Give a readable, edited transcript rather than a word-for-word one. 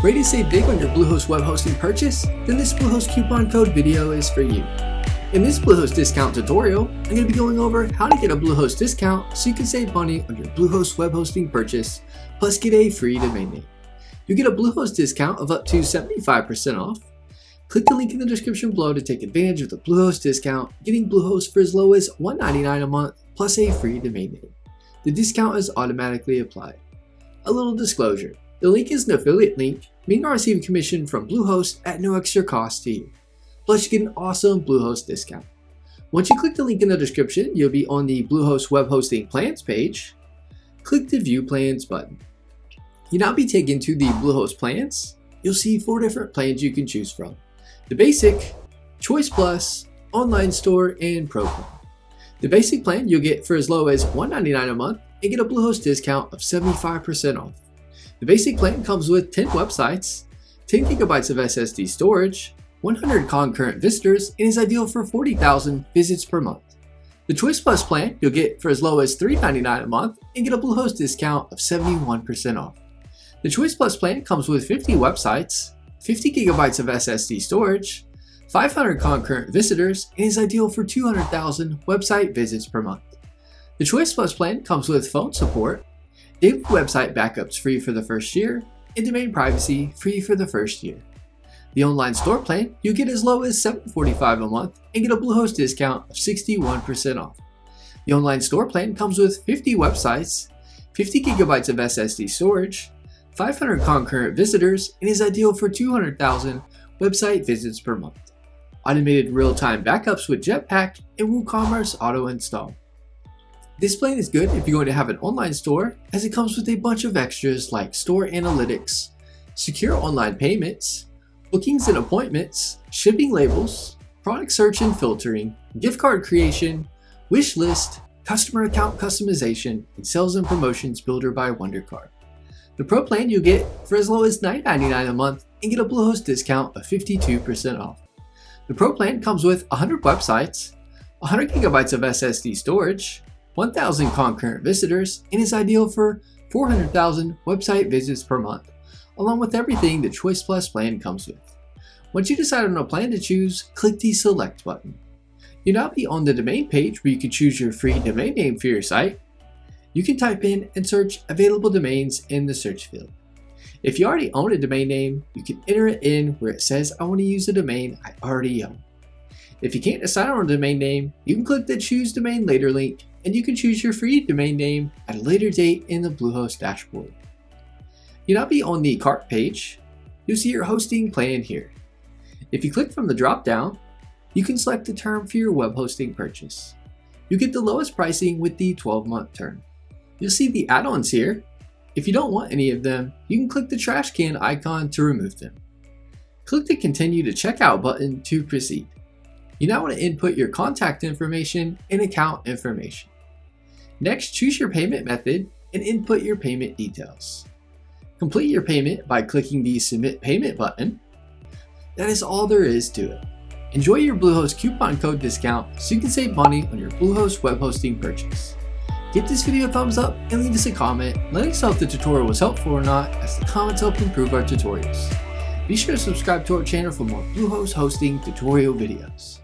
Ready to save big on your Bluehost web hosting purchase? Then this Bluehost coupon code video is for you. In this Bluehost discount tutorial, I'm going to be going over how to get a Bluehost discount so you can save money on your Bluehost web hosting purchase, plus get a free domain name. You get a Bluehost discount of up to 75% off. Click the link in the description below to take advantage of the Bluehost discount, getting Bluehost for as low as $1.99 a month, plus a free domain name. The discount is automatically applied. A little disclosure. The link is an affiliate link, meaning I receive a commission from Bluehost at no extra cost to you. Plus, you get an awesome Bluehost discount. Once you click the link in the description, you'll be on the Bluehost web hosting plans page. Click the View Plans button. You'll now be taken to the Bluehost plans. You'll see 4 different plans you can choose from: the Basic, Choice Plus, Online Store, and Pro Plan. The Basic plan you'll get for as low as $1.99 a month and get a Bluehost discount of 75% off. The Basic plan comes with 10 websites, 10 gigabytes of SSD storage, 100 concurrent visitors, and is ideal for 40,000 visits per month. The Choice Plus plan you'll get for as low as $3.99 a month and get a Bluehost discount of 71% off. The Choice Plus plan comes with 50 websites, 50 gigabytes of SSD storage, 500 concurrent visitors, and is ideal for 200,000 website visits per month. The Choice Plus plan comes with phone support, daily website backups free for the first year, and domain privacy free for the first year. The Online Store plan you get as low as $7.45 a month and get a Bluehost discount of 61% off. The Online Store plan comes with 50 websites, 50 gigabytes of SSD storage, 500 concurrent visitors, and is ideal for 200,000 website visits per month. Automated real-time backups with Jetpack and WooCommerce auto install. This plan is good if you're going to have an online store, as it comes with a bunch of extras like store analytics, secure online payments, bookings and appointments, shipping labels, product search and filtering, gift card creation, wish list, customer account customization, and sales and promotions builder by Wondercart. The Pro plan you'll get for as low as $9.99 a month and get a Bluehost discount of 52% off. The Pro plan comes with 100 websites, 100 gigabytes of SSD storage, 1,000 concurrent visitors, and is ideal for 400,000 website visits per month, along with everything the Choice Plus plan comes with. Once you decide on a plan to choose, click the Select button. You'll now be on the domain page where you can choose your free domain name for your site. You can type in and search available domains in the search field. If you already own a domain name, you can enter it in where it says I want to use a domain I already own. If you can't decide on a domain name, you can click the Choose Domain Later link and you can choose your free domain name at a later date in the Bluehost dashboard. You'll now be on the cart page. You'll see your hosting plan here. If you click from the drop down, you can select the term for your web hosting purchase. You get the lowest pricing with the 12-month term. You'll see the add-ons here. If you don't want any of them, you can click the trash can icon to remove them. Click the Continue to Checkout button to proceed. You now want to input your contact information and account information. Next, choose your payment method and input your payment details. Complete your payment by clicking the Submit Payment button. That is all there is to it. Enjoy your Bluehost coupon code discount so you can save money on your Bluehost web hosting purchase. Give this video a thumbs up and leave us a comment letting us know if the tutorial was helpful or not, as the comments help improve our tutorials. Be sure to subscribe to our channel for more Bluehost hosting tutorial videos.